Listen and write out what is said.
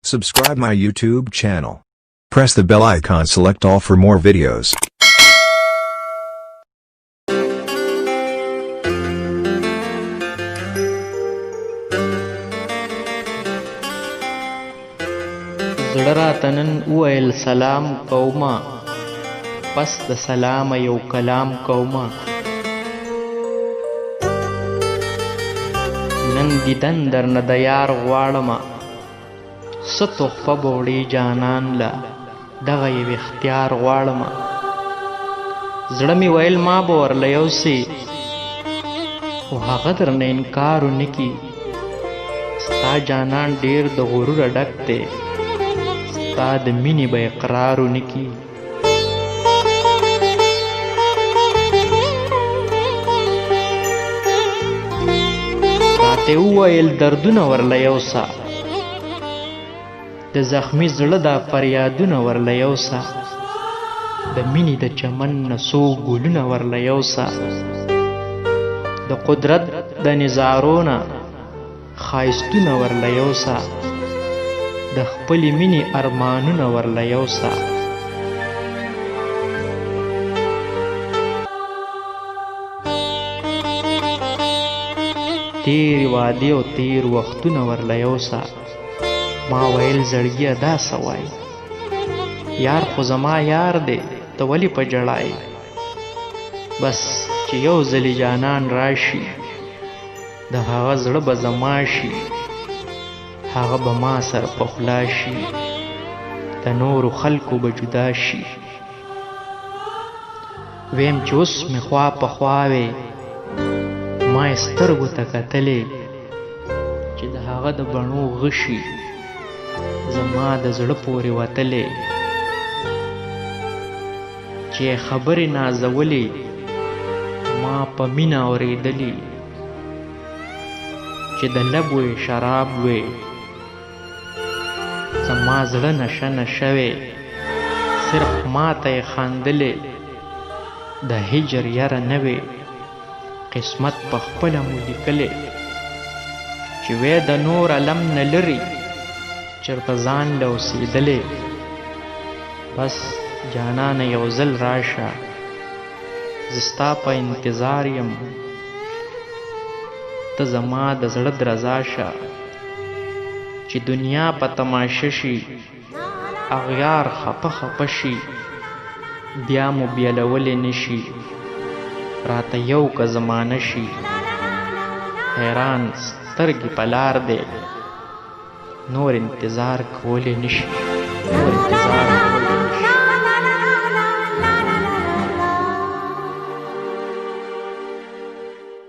Subscribe my YouTube channel. Press the bell icon, select all for more videos. زړه راته نن وویل سلام کومه، پس د سلامه یو کلام کومه. نن دیدن درنه د یار غواړمه، څه تحفه به وړې جانان له دغه یو اختیار غواړمه. زړه مې ویل ما به ورله یوسې، خو هغه درنه انکار ونه کي. ستا جانان ډېر د غروره ډک دی، ستا د مینې به اقرار ونه کي. راته وویل دردونه ورله یوسه، د زخمي زړه دا فریادونه ورله یوسه. د مینې د چمن نه څو ګلونه ورله یوسه. د قدرت د نظارو نه ښایستونه ورله یوسه. د خپلې مینې ارمانونه ورله یوسه. تېرې وعدې او تېر وختونه ورله یوسه. ما ویل زړګیه دا څه وایي، یار خو زما یار دی، ته ولې په ژړایې؟ بس چې یو ځلې جانان راشي، د هغه زړه به زما شي، هغه به ما سره پخلا شي، د نورو خلکو به جدا شي. ویم چې اوس مې خوا په خوا وې، ما یې سترګو ته کتلې، چې د هغه د بڼو غشي زما د زړه پورې وتلې. چې خبرې نازولې ما په مینه اورېدلې، چې د لب وې شراب وې زما زړه نشه نشه وې. صرف ما ته یې خندلې، د هجر یره نه وې، قسمت په خپله مو لیکلې. چې وې د نور علم نه لري، چرته ځان له اوسېدلې. بس جانانه یو ځل راشه، زه ستا په انتظار یم، ته زما د زړه درزا شه. چې دنیا په تماشه شي، اغیار خپه خپه شي، بیا مو بیلولی نشي. راته یو که زمانه شي، حیران سترګې په لار دی، نور انتظار کولی نشي.